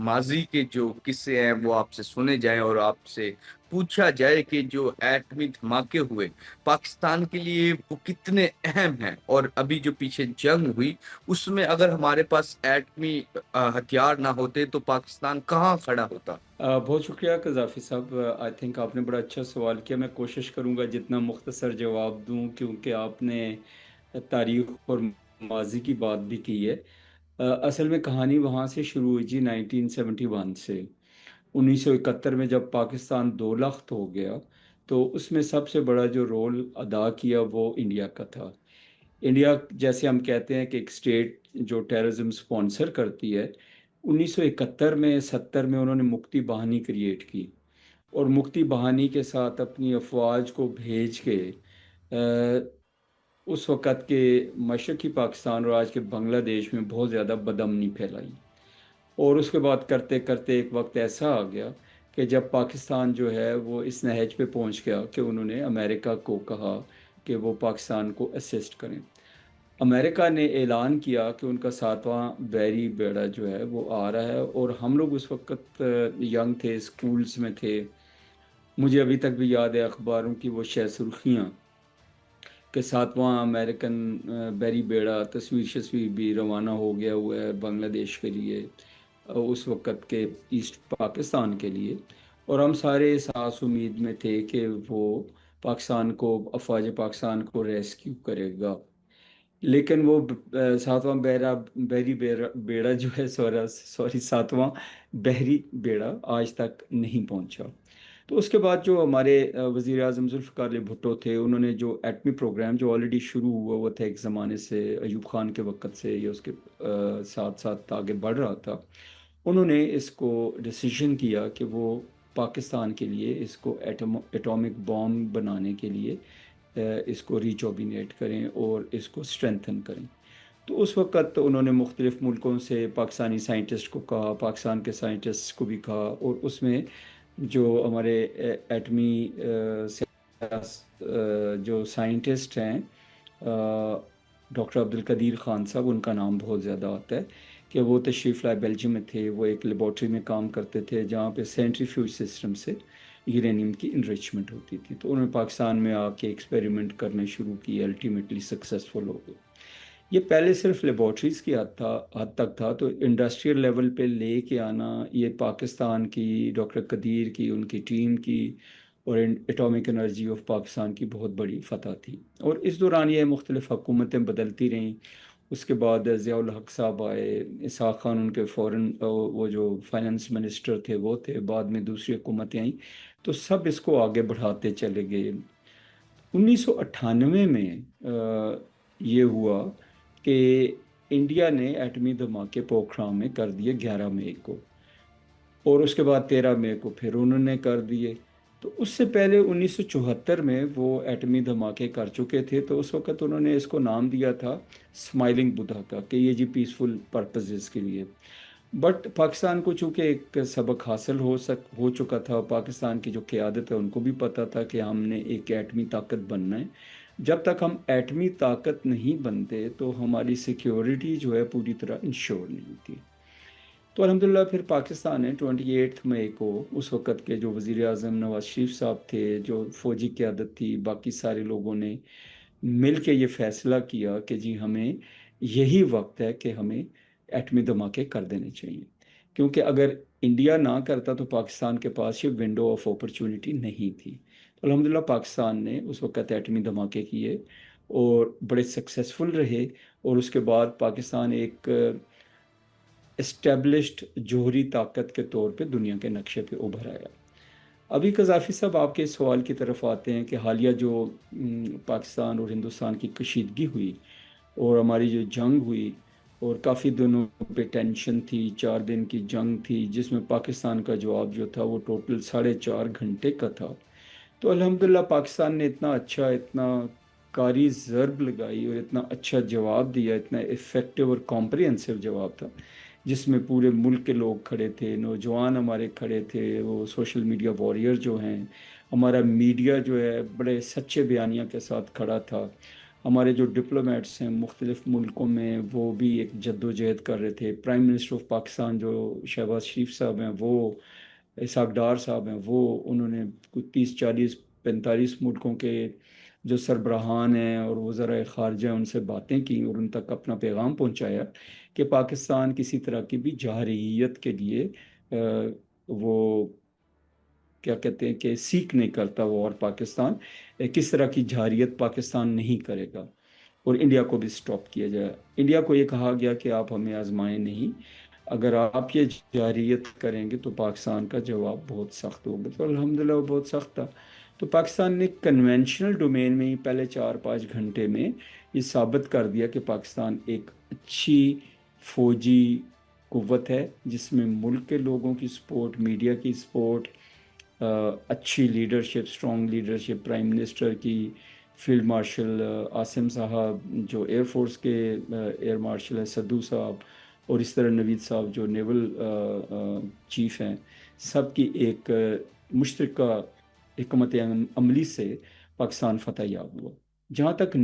ماضی کے جو قصے ہیں وہ آپ سے سنے جائیں اور آپ سے پوچھا جائے کہ جو ایٹمی دھماکے ہوئے پاکستان کے لیے وہ کتنے اہم ہیں، اور ابھی جو پیچھے جنگ ہوئی اس میں اگر ہمارے پاس ایٹمی ہتھیار نہ ہوتے تو پاکستان کہاں کھڑا ہوتا؟ بہت شکریہ قذافی صاحب، آئی تھنک آپ نے بڑا اچھا سوال کیا. میں کوشش کروں گا جتنا مختصر جواب دوں، کیونکہ آپ نے تاریخ اور ماضی کی بات بھی کی ہے. اصل میں کہانی وہاں سے شروع ہوئی جی 1971 سے. 1971 میں جب پاکستان دو لخت ہو گیا تو اس میں سب سے بڑا جو رول ادا کیا وہ انڈیا کا تھا. انڈیا جیسے ہم کہتے ہیں کہ ایک اسٹیٹ جو ٹیررزم سپانسر کرتی ہے، 1971 میں 70 میں انہوں نے مکتی باہنی کریٹ کی، اور مکتی بہانی کے ساتھ اپنی افواج کو بھیج کے اس وقت کے مشرقی پاکستان اور آج کے بنگلہ دیش میں بہت زیادہ بدامنی پھیلائی. اور اس کے بعد کرتے کرتے ایک وقت ایسا آ گیا کہ جب پاکستان جو ہے وہ اس نہج پہ پہنچ گیا کہ انہوں نے امریکہ کو کہا کہ وہ پاکستان کو اسسٹ کریں. امریکہ نے اعلان کیا کہ ان کا ساتواں بحری بیڑا جو ہے وہ آ رہا ہے، اور ہم لوگ اس وقت ینگ تھے، اسکولز میں تھے. مجھے ابھی تک بھی یاد ہے اخباروں کی وہ شہ سرخیاں کہ ساتواں امریکن بحری بیڑا تصویر بھی روانہ ہو گیا ہوا ہے بنگلہ دیش کے لیے، اس وقت کے ایسٹ پاکستان کے لیے. اور ہم سارے اس آس امید میں تھے کہ وہ پاکستان کو، افواج پاکستان کو ریسکیو کرے گا. لیکن وہ ساتواں بحری بیڑا جو ہے، ساتواں بحری بیڑا آج تک نہیں پہنچا. تو اس کے بعد جو ہمارے وزیر اعظم ذوالفقار علی بھٹو تھے، انہوں نے جو ایٹمی پروگرام جو آلریڈی شروع ہوا ہوا تھا ایک زمانے سے، ایوب خان کے وقت سے، یا اس کے ساتھ ساتھ آگے بڑھ رہا تھا، انہوں نے اس کو ڈیسیژن کیا کہ وہ پاکستان کے لیے اس کو ایٹامک بام بنانے کے لیے اس کو ریجوبینیٹ کریں اور اس کو اسٹرینتھن کریں. تو اس وقت انہوں نے مختلف ملکوں سے پاکستانی سائنٹسٹ کو کہا، پاکستان کے سائنٹسٹ کو بھی کہا، اور اس میں جو ہمارے ایٹمی جو سائنٹسٹ ہیں، ڈاکٹر عبدالقدیر خان صاحب، ان کا نام بہت زیادہ آتا ہے کہ وہ تشریف لائے بیلجیم میں تھے. وہ ایک لیبارٹری میں کام کرتے تھے جہاں پہ سینٹریفیوج سسٹم سے یورینیم کی انریچمنٹ ہوتی تھی. تو انہوں نے پاکستان میں آ کے ایکسپیریمنٹ کرنے شروع کیے، الٹیمیٹلی سکسیزفل ہو گئے. یہ پہلے صرف لیبارٹریز کی حد تک تھا، تو انڈسٹریل لیول پہ لے کے آنا یہ پاکستان کی، ڈاکٹر قدیر کی، ان کی ٹیم کی، اور ایٹامک انرجی آف پاکستان کی بہت بڑی فتح تھی. اور اس دوران یہ مختلف حکومتیں بدلتی رہیں. اس کے بعد ضیاء الحق صاحب آئے، اسحاق خان ان کے فورن وہ جو فائنانس منسٹر تھے وہ تھے، بعد میں دوسری حکومتیں آئیں، تو سب اس کو آگے بڑھاتے چلے گئے. 1998 میں یہ ہوا کہ انڈیا نے ایٹمی دھماکے پوکھرام میں کر دیے 11 مئی کو، اور اس کے بعد 13 مئی کو پھر انہوں نے کر دیے. تو اس سے پہلے 1974 میں وہ ایٹمی دھماکے کر چکے تھے، تو اس وقت انہوں نے اس کو نام دیا تھا اسمائلنگ بدھا کا، کہ یہ جی پیسفل پرپزز کے لیے. بٹ پاکستان کو چونکہ ایک سبق حاصل ہو چکا تھا، پاکستان کی جو قیادت ہے ان کو بھی پتہ تھا کہ ہم نے ایک ایٹمی طاقت بننا ہے. جب تک ہم ایٹمی طاقت نہیں بنتے تو ہماری سیکیورٹی جو ہے پوری طرح انشور نہیں ہوتی. تو الحمدللہ پھر پاکستان نے 28 مئی کو، اس وقت کے جو وزیر اعظم نواز شریف صاحب تھے، جو فوجی قیادت تھی، باقی سارے لوگوں نے مل کے یہ فیصلہ کیا کہ جی ہمیں یہی وقت ہے کہ ہمیں ایٹمی دھماکے کر دینے چاہیے. کیونکہ اگر انڈیا نہ کرتا تو پاکستان کے پاس یہ ونڈو آف اپرچونٹی نہیں تھی. تو الحمدللہ پاکستان نے اس وقت ایٹمی دھماکے کیے اور بڑے سکسیسفل رہے، اور اس کے بعد پاکستان ایک اسٹیبلشڈ جوہری طاقت کے طور پہ دنیا کے نقشے پہ ابھر آیا. ابھی قذافی صاحب آپ کے سوال کی طرف آتے ہیں کہ حالیہ جو پاکستان اور ہندوستان کی کشیدگی ہوئی اور ہماری جو جنگ ہوئی، اور کافی دنوں پہ ٹینشن تھی، 4 دن کی جنگ تھی جس میں پاکستان کا جواب جو تھا وہ ٹوٹل 4.5 گھنٹے کا تھا. تو الحمدللہ پاکستان نے اتنا اچھا، اتنا کاری ضرب لگائی اور اتنا اچھا جواب دیا، اتنا افیکٹو اور کمپریہنسو جواب تھا، جس میں پورے ملک کے لوگ کھڑے تھے، نوجوان ہمارے کھڑے تھے، وہ سوشل میڈیا واریر جو ہیں، ہمارا میڈیا جو ہے بڑے سچے بیانیہ کے ساتھ کھڑا تھا. ہمارے جو ڈپلومیٹس ہیں مختلف ملکوں میں وہ بھی ایک جد و جہد کر رہے تھے. پرائم منسٹر آف پاکستان جو شہباز شریف صاحب ہیں وہ، اسحاق ڈار صاحب ہیں وہ، انہوں نے کچھ 30 40 45 ملکوں کے جو سربراہان ہیں اور وزرائے خارجہ ہیں ان سے باتیں کی اور ان تک اپنا پیغام پہنچایا کہ پاکستان کسی طرح کی بھی جارحیت کے لیے وہ کیا کہتے ہیں کہ سیکھ نہیں کرتا وہ، اور پاکستان کس طرح کی جارحیت پاکستان نہیں کرے گا، اور انڈیا کو بھی سٹاپ کیا جائے. انڈیا کو یہ کہا گیا کہ آپ ہمیں آزمائیں نہیں، اگر آپ یہ جارحیت کریں گے تو پاکستان کا جواب بہت سخت ہوگا. تو الحمدللہ وہ بہت سخت تھا. تو پاکستان نے کنونشنل ڈومین میں ہی پہلے 4 5 گھنٹے میں یہ ثابت کر دیا کہ پاکستان ایک اچھی فوجی قوت ہے جس میں ملک کے لوگوں کی سپورٹ، میڈیا کی سپورٹ، اچھی leadership, strong leadership prime minister کی، فیلڈ مارشل عاصم صاحب جو ایئر فورس کے ایئر مارشل ہیں، سدھو صاحب، اور اس طرح نوید صاحب جو نیول چیف ہیں، سب کی ایک مشترکہ حکمت عملی سے پاکستان فتح یاب ہوا. جہاں تک